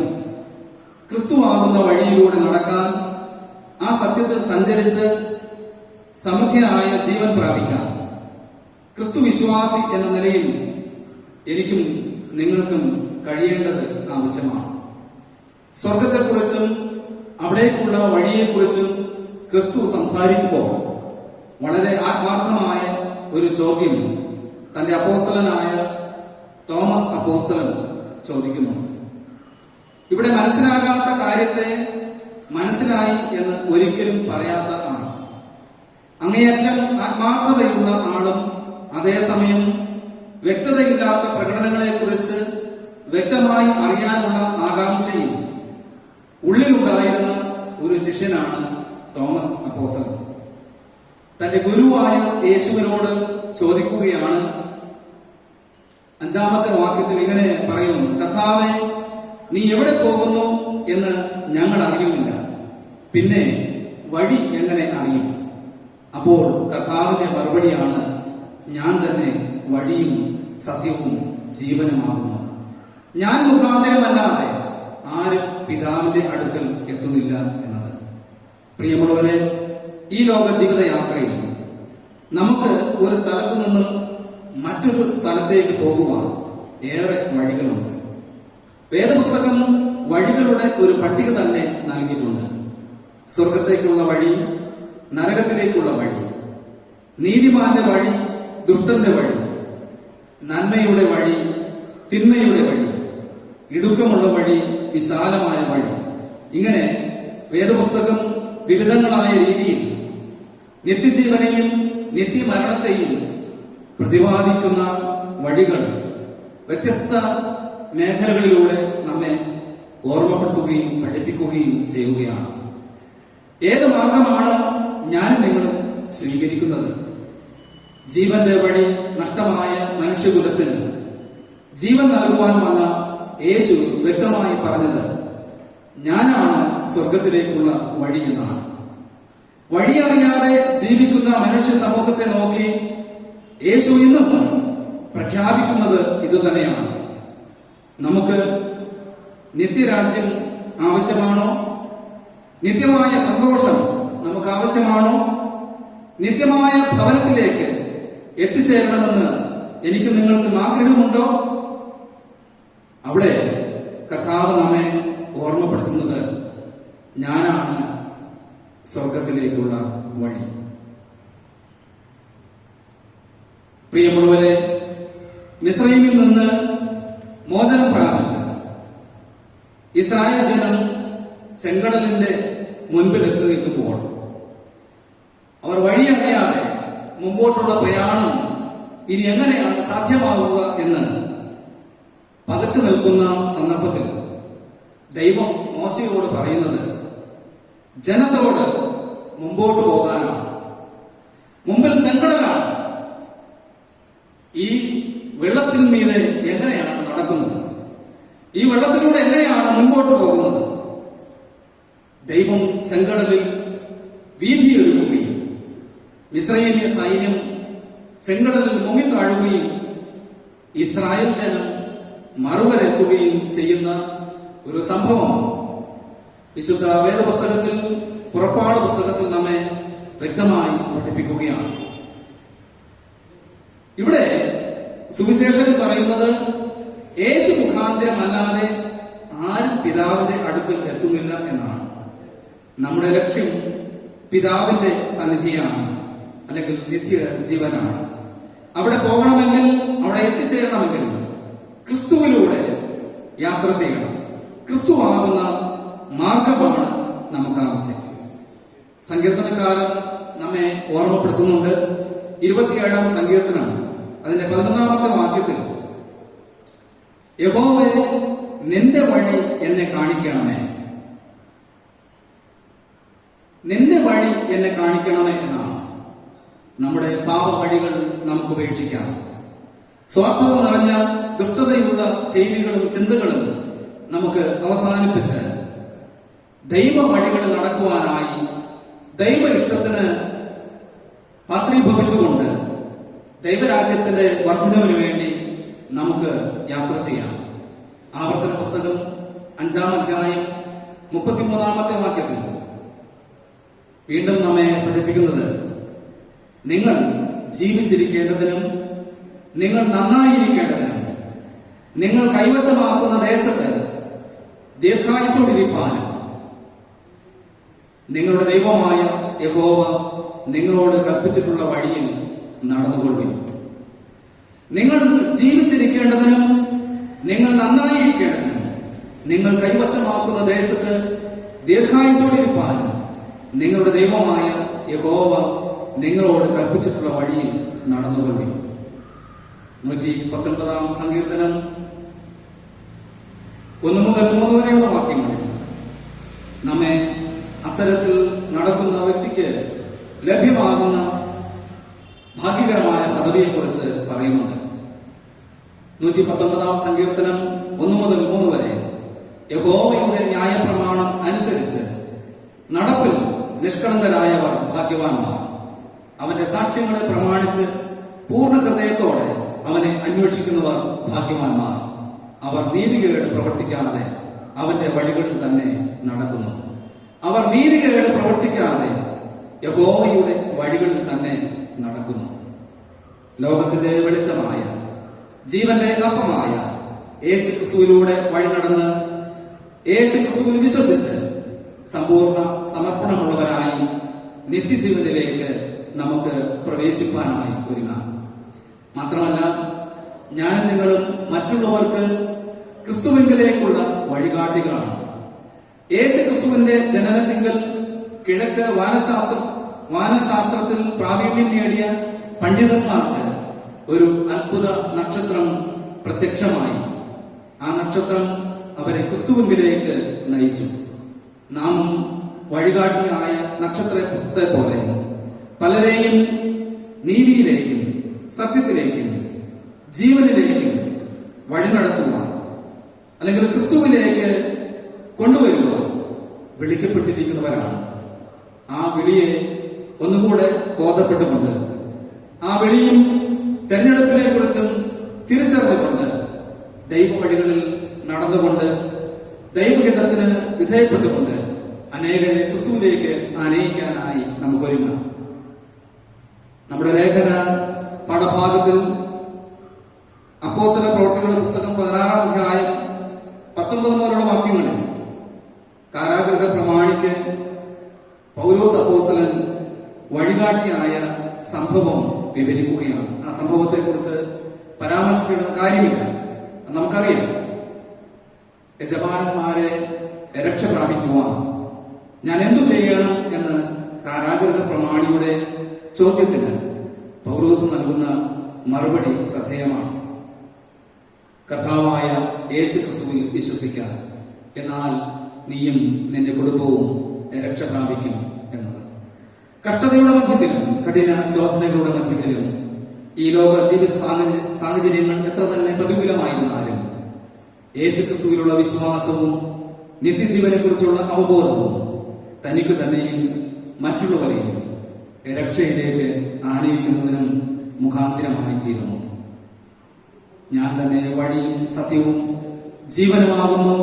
ക്രിസ്തുവാകുന്ന വഴിയിലൂടെ നടക്കാൻ, ആ സത്യത്തിൽ സഞ്ചരിച്ച് സമൃദ്ധിയായ ജീവൻ പ്രാപിക്കാൻ ക്രിസ്തു വിശ്വാസി എന്ന നിലയിൽ എനിക്കും നിങ്ങൾക്കും കഴിയേണ്ടത് ആവശ്യമാണ്. സ്വർഗത്തെക്കുറിച്ചും അവിടേക്കുള്ള വഴിയെക്കുറിച്ചും ക്രിസ്തു സംസാരിക്കുമ്പോൾ വളരെ ആത്മാർത്ഥമായ ഒരു ചോദ്യം തന്റെ അപ്പോസ്തലനായ തോമസ് അപ്പോസ്തലൻ ചോദിക്കുന്നു. ഇവിടെ മനസ്സിലാകാത്ത കാര്യത്തെ മനസ്സിലായി എന്ന് ഒരിക്കലും പറയാത്ത ആൾ, അങ്ങേയറ്റം ആത്മാർത്ഥതയുള്ള ആളും അതേസമയം വ്യക്തതയില്ലാത്ത പ്രകടനങ്ങളെ കുറിച്ച് വ്യക്തമായി അറിയാനുള്ള ആകാംക്ഷയും ഉള്ളിലുണ്ടായിരുന്ന ഒരു ശിഷ്യനാണ് തോമസ് അപ്പോസ്തലൻ. തന്റെ ഗുരുവായ യേശുവിനോട് ചോദിക്കുകയാണ്. 5-ാമത്തെ വാക്യത്തിൽ ഇങ്ങനെ പറയുന്നു, കർത്താവേ, നീ എവിടെ പോകുന്നു എന്ന് ഞങ്ങൾ അറിയുന്നില്ല, പിന്നെ വഴി എങ്ങനെ അറിയും? അപ്പോൾ കർത്താവിന്റെ മറുപടിയാണ്, ഞാൻ തന്നെ വഴിയും സത്യവും ജീവനുമാകുന്നു. ഞാൻ മുഖാന്തരമല്ലാതെ ആരും പിതാവിന്റെ അടുക്കൽ എത്തുന്നില്ല എന്നത്. പ്രിയമുള്ളവരെ, ഈ ലോക ജീവിതയാത്രയിൽ നമുക്ക് ഒരു സ്ഥലത്ത് നിന്നും മറ്റൊരു സ്ഥലത്തേക്ക് പോകുവാൻ ഏറെ വഴികളുണ്ട്. വേദപുസ്തകം വഴികളുടെ ഒരു പട്ടിക തന്നെ നൽകിയിട്ടുണ്ട്. സ്വർഗത്തേക്കുള്ള വഴി, നരകത്തിലേക്കുള്ള വഴി, നീതിമാന്റെ വഴി, ദുഷ്ടന്റെ വഴി, നന്മയുടെ വഴി, തിന്മയുടെ വഴി, ഇടുക്കമുള്ള വഴി, വിശാലമായ വഴി. ഇങ്ങനെ വേദപുസ്തകം വിവിധങ്ങളായ രീതിയിൽ നിത്യജീവനെയും നിത്യമരണത്തെയും പ്രതിപാദിക്കുന്ന വഴികൾ വ്യത്യസ്ത മേഖലകളിലൂടെ നമ്മെ ഓർമ്മപ്പെടുത്തുകയും പഠിപ്പിക്കുകയും ചെയ്യുകയാണ്. ഏത് മാർഗമാണ് ഞാനും നിങ്ങളും സ്വീകരിക്കുന്നത്? ജീവന്റെ വഴി നഷ്ടമായ മനുഷ്യകുലത്തിന് ജീവൻ നൽകുവാൻ വന്ന യേശു വ്യക്തമായി പറഞ്ഞത്, ഞാനാണ് സ്വർഗത്തിലേക്കുള്ള വഴി എന്നാണ്. വഴിയറിയാതെ ജീവിക്കുന്ന മനുഷ്യ സമൂഹത്തെ നോക്കി യേശു ഇന്നും പ്രഖ്യാപിക്കുന്നത് ഇതുതന്നെയാണ്. നമുക്ക് നിത്യരാജ്യം ആവശ്യമാണോ? നിത്യമായ സന്തോഷം നമുക്ക് ആവശ്യമാണോ? നിത്യമായ ഭവനത്തിലേക്ക് എത്തിച്ചേരണമെന്ന് എനിക്ക് നിങ്ങൾക്കും ആഗ്രഹമുണ്ടോ? അവിടെ കർത്താവ് നമ്മെ ഓർമ്മപ്പെടുത്തുന്നത്, ഞാനാണ് സ്വർഗത്തിലേക്കുള്ള വഴി. പ്രിയമുള്ളവരെ, മിസ്രൈമിൽ നിന്ന് മോചനം പ്രാപിച്ച ഇസ്രായേൽ ജനം ചെങ്കടലിന്റെ മുൻപിൽ എത്തി നിൽക്കുമ്പോൾ അവർ വഴിയറിയാതെ മുമ്പോട്ടുള്ള പ്രയാണം ഇനി എങ്ങനെയാണ് സാധ്യമാവുക എന്ന് പകച്ചു നിൽക്കുന്ന സന്ദർഭത്തിൽ ദൈവം മോശയോട് പറയുന്നത്, ജനത്തോട് മുമ്പോട്ട് പോകാനാണ്. മുമ്പിൽ ചെങ്കടലാണ്. ഈ വെള്ളത്തിന്മീതെ എങ്ങനെയാണ് നടക്കുന്നത്? ഈ വെള്ളത്തിലൂടെ എങ്ങനെയാണ് മുൻപോട്ട് പോകുന്നത്? ദൈവം ചെങ്കടലിൽ വീതിയൊരുക്കുകയും മിസ്രൈമിയ സൈന്യം ചെങ്കടലിൽ മുങ്ങിത്താഴുകയും ഇസ്രായേൽ ജനം മറുവരെത്തുകയും ചെയ്യുന്ന ഒരു സംഭവം വിശുദ്ധ വേദപുസ്തകത്തിൽ, പുറപ്പാട് പുസ്തകത്തിൽ നമ്മെ വ്യക്തമായി പഠിപ്പിക്കുകയാണ്. ഇവിടെ സുവിശേഷകൻ പറയുന്നത്, യേശു മുഖാന്തരമല്ലാതെ ആരും പിതാവിന്റെ അടുക്കൽ എത്തുന്നില്ല എന്നാണ്. നമ്മുടെ ലക്ഷ്യം പിതാവിന്റെ സന്നിധിയാണ്, അല്ലെങ്കിൽ നിത്യ ജീവനാണ്. അവിടെ പോകണമെങ്കിൽ, അവിടെ എത്തിച്ചേരണമെങ്കിൽ ക്രിസ്തുവിലൂടെ യാത്ര ചെയ്യണം. ക്രിസ്തുവാകുന്ന മാർഗമാണ് നമുക്ക് ആവശ്യം. സങ്കീർത്തനക്കാരൻ നമ്മെ ഓർമ്മപ്പെടുത്തുന്നുണ്ട്. 27-ാം സങ്കീർത്തനം അതിന്റെ 11-ാമത്തെ വാക്യത്തിൽ, യഹോവേ നിന്റെ വഴി എന്നെ കാണിക്കണമേ, നിന്റെ വഴി എന്നെ കാണിക്കണമേ എന്നാണ്. നമ്മുടെ പാപ വഴികൾ നമുക്ക് ഉപേക്ഷിക്കാം. സ്വാർത്ഥത നിറഞ്ഞ ദുഷ്ടതയുള്ള ചെയ്തികളും ചിന്തകളും നമുക്ക് അവസാനിപ്പിച്ച് ദൈവ വഴികൾ നടക്കുവാനായി ദൈവ ഇഷ്ടത്തിന് പാത്രീഭവിച്ചുകൊണ്ട് ദൈവരാജ്യത്തിന്റെ വർധനവിന് വേണ്ടി നമുക്ക് യാത്ര ചെയ്യാം. ആവർത്തന പുസ്തകം 5-ാം അധ്യായം 33-ാമത്തെ വാക്യത്തിൽ വീണ്ടും നമ്മെ പഠിപ്പിക്കുന്നത്, നിങ്ങൾ ജീവിച്ചിരിക്കേണ്ടതിനും നിങ്ങൾ നന്നായിരിക്കേണ്ടതിനും നിങ്ങൾ കൈവശമാക്കുന്ന ദേശത്ത് ദീർഘായുസ്സോടിരിപ്പാനും നിങ്ങളുടെ ദൈവമായ യഹോവ നിങ്ങളോട് കൽപ്പിച്ചിട്ടുള്ള വഴിയിൽ നടന്നുകൊള്ളുവിൻ. നിങ്ങൾ ജീവിച്ചിരിക്കേണ്ടതിനും നിങ്ങൾ നന്നായിരിക്കേണ്ടതിനും നിങ്ങൾ കൈവശമാക്കുന്ന ദേശത്ത് ദീർഘായുസ്സോടിരിപ്പാനും നിങ്ങളുടെ ദൈവമായ യഹോവ നിങ്ങളോട് കൽപ്പിച്ചിട്ടുള്ള വഴിയിൽ നടന്നുകൊള്ളുവിൻ. 119-ാം സങ്കീർത്തനം 1 മുതൽ 3 വരെയുള്ള വാക്യങ്ങളിൽ നമ്മെ അത്തരത്തിൽ നടക്കുന്ന വ്യക്തിക്ക് ലഭ്യമാകുന്ന ഭാഗ്യകരമായ പദവിയെക്കുറിച്ച് പറയുന്നുണ്ട്. 119-ാം സങ്കീർത്തനം 1 മുതൽ 3 വരെ, യഹോവയുടെ ന്യായപ്രമാണം അനുസരിച്ച് നടപ്പിൽ നിഷ്കളങ്കരായവർ ഭാഗ്യവാന്മാർ. അവന്റെ സാക്ഷ്യങ്ങളെ പ്രമാണിച്ച് പൂർണ്ണ ഹൃദയത്തോടെ അവനെ അന്വേഷിക്കുന്നവർ ഭാഗ്യവാന്മാർ. അവർ നീതികേട് പ്രവർത്തിക്കാതെ അവന്റെ വഴികളിൽ തന്നെ നടക്കുന്നു. അവർ നീതികേട് പ്രവർത്തിക്കാതെ യഹോവയുടെ വഴികളിൽ തന്നെ നടക്കുന്നു. ലോകത്തിന്റെ വെളിച്ചമായ ജീവന്റെ അപ്പമായ യേശു ക്രിസ്തുവിലൂടെ വഴി നടന്ന് യേശു ക്രിസ്തുവിൽ വിശ്വസിച്ച് സമ്പൂർണ്ണ സമർപ്പണമുള്ളവരായി നിത്യജീവനിലേക്ക് നമുക്ക് പ്രവേശിപ്പാനായി ഒരുങ്ങാം. മാത്രമല്ല, ഞാനും നിങ്ങളും മറ്റുള്ളവർക്ക് ക്രിസ്തുവിങ്കലേക്കുള്ള വഴികാട്ടികളാണ്. യേശു ക്രിസ്തുവിന്റെ ജനനത്തിങ്കൽ കിഴക്ക് വാനശാസ്ത്രത്തിൽ പ്രാവീണ്യം നേടിയ പണ്ഡിതന്മാർക്ക് ഒരു അത്ഭുത നക്ഷത്രം പ്രത്യക്ഷമായി. ആ നക്ഷത്രം അവരെ ക്രിസ്തുവിങ്കിലേക്ക് നയിച്ചു. നാം വഴികാട്ടിയായ നക്ഷത്രത്തെ പോലെ പലരെയും നീതിയിലേക്കും സത്യത്തിലേക്കും ജീവനിലേക്കും വഴി നടത്തുക, അല്ലെങ്കിൽ ക്രിസ്തുവിലേക്ക് കൊണ്ടുവരിക വിളിക്കപ്പെട്ടിരിക്കുന്നവരാണ്. ആ വിളിയെ ഒന്നുകൂടെ ബോധപ്പെട്ടുകൊണ്ട്, ആ വിളിയും തെരഞ്ഞെടുപ്പിനെ കുറിച്ചും തിരിച്ചറിഞ്ഞുകൊണ്ട്, ദൈവ വഴികളിൽ നടന്നുകൊണ്ട്, ദൈവഹിതത്തിന് വിധേയപ്പെട്ടുകൊണ്ട് അനേകരെ ക്രിസ്തുവിലേക്ക് ആനയിക്കാനായി നമുക്കൊരുങ്ങാം. നമ്മുടെ ലേഖന പാഠഭാഗത്തിൽ അപ്പോസ്തല പ്രവർത്തനങ്ങളുടെ പുസ്തകം 16-ാം അധ്യായം 19 മുതലുള്ള വാക്യങ്ങളിൽ കാരാഗൃഹ പ്രമാണിക്ക് പൗലോസ് അപ്പോസ്തലൻ വഴികാട്ടിയായ സംഭവം വിവരിക്കുകയാണ്. ആ സംഭവത്തെ കുറിച്ച് പരാമർശിക്കേണ്ട കാര്യമില്ല, നമുക്കറിയാം. യജമാനന്മാരെ രക്ഷ പ്രാപിക്കുവാൻ ഞാൻ എന്തു ചെയ്യണം എന്ന് കാരാഗൃഹ പ്രമാണിയുടെ ചോദ്യത്തിന് പൗലോസ് നൽകുന്ന മറുപടി ശ്രദ്ധേയമാണ്. കർത്താവായ യേശു ക്രിസ്തുവിൽ വിശ്വസിക്കാം, എന്നാൽ നീയും നിന്റെ കുടുംബവും രക്ഷ പ്രാപിക്കും എന്നത്. കഷ്ടതയുടെ മധ്യത്തിലും കഠിന ശോധനകളുടെ മധ്യത്തിലും ഈ ലോക ജീവിത സാഹചര്യങ്ങൾ എത്ര തന്നെ പ്രതികൂലമായിരുന്നാലും യേശു ക്രിസ്തുവിലുള്ള വിശ്വാസവും നിത്യജീവനെ കുറിച്ചുള്ള അവബോധവും തനിക്ക് തന്നെയും മറ്റുള്ളവരെയും രക്ഷയിലേക്ക് ആനയിക്കുന്നതിനും മുഖാന്തരമായി തീരുന്നു. ഞാൻ തന്നെ വഴിയും സത്യവും ജീവനുമാകുന്നു,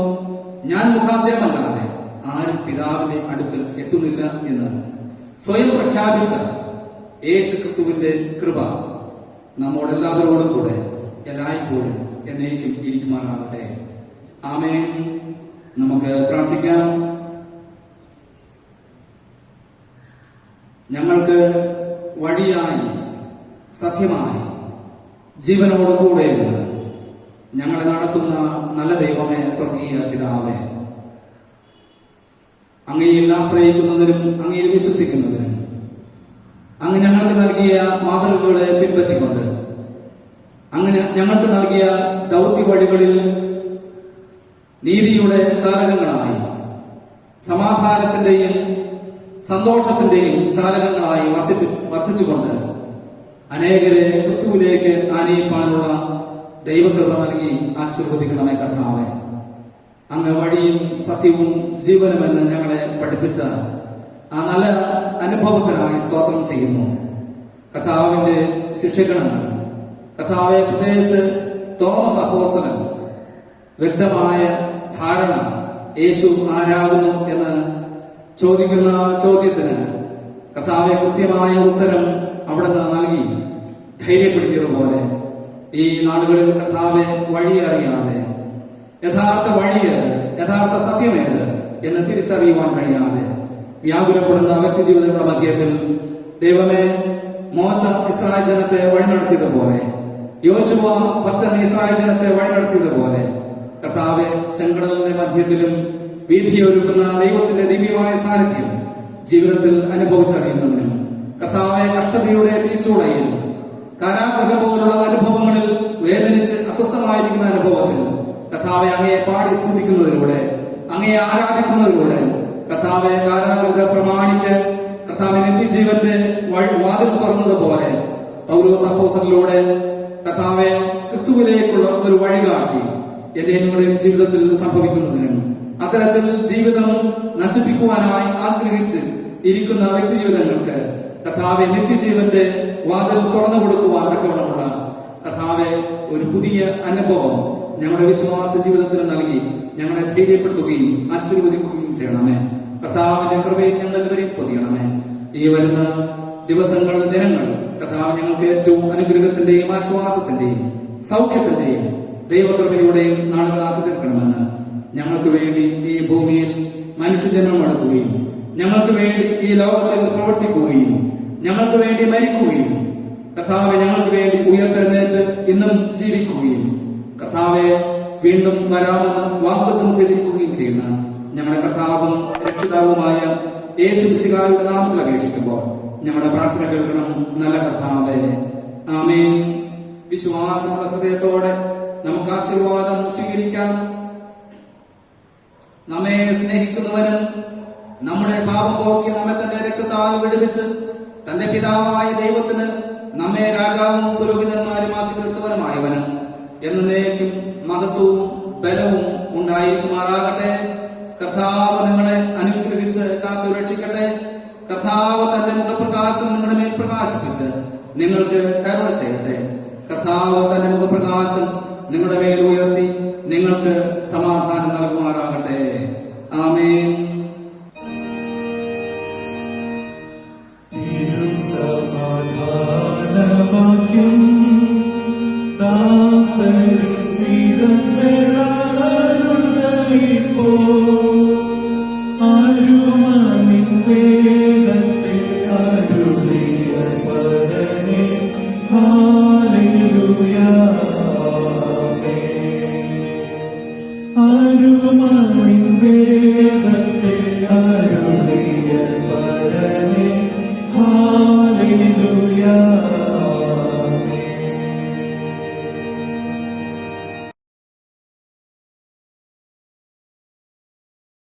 ഞാൻ മുഖാന്തരമല്ലാതെ ആരും പിതാവിന്റെ അടുക്കൽ എത്തുന്നില്ല എന്ന് സ്വയം പ്രഖ്യാപിച്ച യേശു ക്രിസ്തുവിന്റെ കൃപ നമ്മോടെല്ലാവരോടും കൂടെ എല്ലായ്പ്പോഴും എന്നേക്കും ഇരിക്കുമാറാകട്ടെ. ആമേൻ. നമുക്ക് പ്രാർത്ഥിക്കാം. ഞങ്ങൾക്ക് വഴിയായി സത്യമായി ജീവനോടുകൂടെ ഞങ്ങളെ നടത്തുന്ന നല്ല ദൈവമേ, സ്വർഗീയ പിതാവേ, അങ്ങയിൽ ആശ്രയിക്കുന്നതിനും അങ്ങയിൽ വിശ്വസിക്കുന്നതിനും അങ്ങ് ഞങ്ങൾക്ക് നൽകിയ മാതൃകകളെ പിൻപറ്റിക്കൊണ്ട് അങ്ങനെ ഞങ്ങൾക്ക് നൽകിയ ദൗത്യ വഴികളിൽ നീതിയുടെ ചാലകങ്ങളായി, സമാധാനത്തിന്റെയും സന്തോഷത്തിന്റെയും ചാലകങ്ങളായി വർദ്ധിച്ചുകൊണ്ട് അനേകരെ ക്രിസ്തുവിലേക്ക് ആനയിപ്പാനുള്ള ദൈവകൃപ നൽകി ആശീർവദിക്കണമേ കർത്താവേ. അങ്ങ് വഴിയും സത്യവും ജീവനുമെന്ന് ഞങ്ങളെ പഠിപ്പിച്ച ആ നല്ല അനുഭവത്തിനായി സ്തോത്രം ചെയ്യുന്നു. കർത്താവിന്റെ ശിക്ഷകണങ്ങൾ കർത്താവെ, പ്രത്യേകിച്ച് തോമസ് അപ്പോസ്തലൻ വ്യക്തമായ ധാരണ യേശു ആരാകുന്നു എന്ന് ചോദിക്കുന്ന ചോദ്യത്തിന് കർത്താവെ കൃത്യമായ ഉത്തരം അവിടുന്ന് നൽകി ധൈര്യപ്പെടുത്തിയതുപോലെ ഈ നാടുകളിൽ കർത്താവെ വഴി അറിയാതെ, യഥാർത്ഥ വഴിയേത്, യഥാർത്ഥ സത്യമേത് എന്ന് തിരിച്ചറിയുവാൻ കഴിയാതെ വ്യാകുലപ്പെടുന്ന വ്യക്തി ജീവിതങ്ങളുടെ മധ്യത്തിൽ ദൈവമേ, മോശ ഇസ്രായേൽ ജനത്തെ വഴി നടത്തിയതുപോലെ, യോശുവ ഭക്തൻ ഇസ്രായേൽ ജനത്തെ വഴി നടത്തിയതുപോലെ കർത്താവെ, ചെങ്കടലിന്റെ മധ്യത്തിലും വീഥിയൊരുക്കുന്ന ദൈവത്തിന്റെ ദിവ്യമായ സാന്നിധ്യം ജീവിതത്തിൽ അനുഭവിച്ചറിയുന്നതിനും കർത്താവെ, കഷ്ടതയുടെ തീച്ചൂളയിൽ കാരാഗൃഹം പോലുള്ള അനുഭവങ്ങളിൽ വേദനിച്ച് അസ്വസ്ഥമായിരിക്കുന്ന അനുഭവത്തിൽ കർത്താവെ അങ്ങയെ പാടി സ്തുതിക്കുന്നതിലൂടെ, അങ്ങയെ ആരാധിക്കുന്നതിലൂടെ കർത്താവെ, കാരാഗൃഹ പ്രമാണിക്ക് കർത്താവെ നിത്യജീവന്റെ വാതിൽ തുറന്നതുപോലെ പൗലോസ് അപ്പോസ്തലനിലൂടെ കർത്താവെ ക്രിസ്തുവിലേക്കുള്ള ഒരു വഴികാട്ടി എന്റെ നിങ്ങളുടെ ജീവിതത്തിൽ സംഭവിക്കുന്നതിനും അത്തരത്തിൽ ജീവിതം നശിപ്പിക്കുവാനായി ആഗ്രഹിച്ച് ഇരിക്കുന്ന വ്യക്തി ജീവിതങ്ങൾക്ക് കർത്താവെ നിത്യജീവന്റെ വാതിൽ തുറന്നു കൊടുക്കുവാൻ തക്കവണ്ണമുള്ള കർത്താവെ ഒരു പുതിയ അനുഭവം ഞങ്ങളുടെ വിശ്വാസ ജീവിതത്തിന് നൽകി ഞങ്ങളെ ധൈര്യപ്പെടുത്തുകയും ആശീർവദിക്കുകയും ചെയ്യണമേ. കർത്താവിന്റെ കൃപയിൽ ഞങ്ങളെല്ലാവരെയും പൊതിയണമേ. ഈ വരുന്ന ദിവസങ്ങൾ, ദിനങ്ങൾ കർത്താവ് ഞങ്ങൾക്ക് ഏറ്റവും അനുഗ്രഹത്തിന്റെയും ആശ്വാസത്തിന്റെയും സൗഖ്യത്തിന്റെയും ദൈവകൃപയുടെയും നാളുകളാക്കി തീർക്കണമെന്ന് ഞങ്ങൾക്ക് വേണ്ടി ഈ ഭൂമിയിൽ മനുഷ്യജന്മം എടുക്കുകയും ഞങ്ങൾക്ക് വേണ്ടി ഈ ലോകത്തിൽ പ്രവർത്തിക്കുകയും ഞങ്ങൾക്ക് വേണ്ടി മരിക്കുകയും കർത്താവെ ഞങ്ങൾക്ക് വേണ്ടി ഉയർത്തെഴുന്നേറ്റ് ഇന്നും ജീവിക്കുകയും കർത്താവെ വീണ്ടും വരാമെന്ന് വാഗ്ദത്തം ചെയ്തിരിക്കുകയും ചെയ്യുന്ന ഞങ്ങളുടെ കർത്താവും രക്ഷിതാവുമായ യേശു മിശിഹായുടെ നാമത്തിൽ അപേക്ഷിക്കുമ്പോൾ ഞങ്ങളുടെ പ്രാർത്ഥന കേൾക്കണം നല്ല കർത്താവേ. ആമേൻ. വിശ്വാസമുള്ള ഹൃദയത്തോടെ നമുക്ക് ആശീർവാദം സ്വീകരിക്കാം. നമ്മെ സ്നേഹിക്കുന്നവനും നമ്മുടെ പാപം പോക്കി നമ്മെ തന്റെ രക്തത്താൽ വിടുവിച്ച് തന്റെ പിതാവായ ദൈവത്തിന് നമ്മെ രാജാവും പുരോഹിതന്മാരുമാക്കി തീർത്തവനുമായവന് എന്നേക്കും മഹത്വവും ബലവും ഉണ്ടായിരിക്കുമാറാകട്ടെ. കർത്താവ് നിങ്ങളെ അനുഗ്രഹിച്ച് കാത്തു രക്ഷിക്കട്ടെ. കർത്താവ് തന്റെ മുഖപ്രകാശം നിങ്ങളുടെ മേൽ പ്രകാശിപ്പിച്ച് നിങ്ങൾക്ക് കരുണ ചെയ്യട്ടെ. കർത്താവ് തന്റെ മുഖപ്രകാശം നിങ്ങളുടെ മേൽ ഉയർത്തി നിങ്ങൾക്ക് സമാധാനം നൽകുമാറാകട്ടെ. ആമേൻ.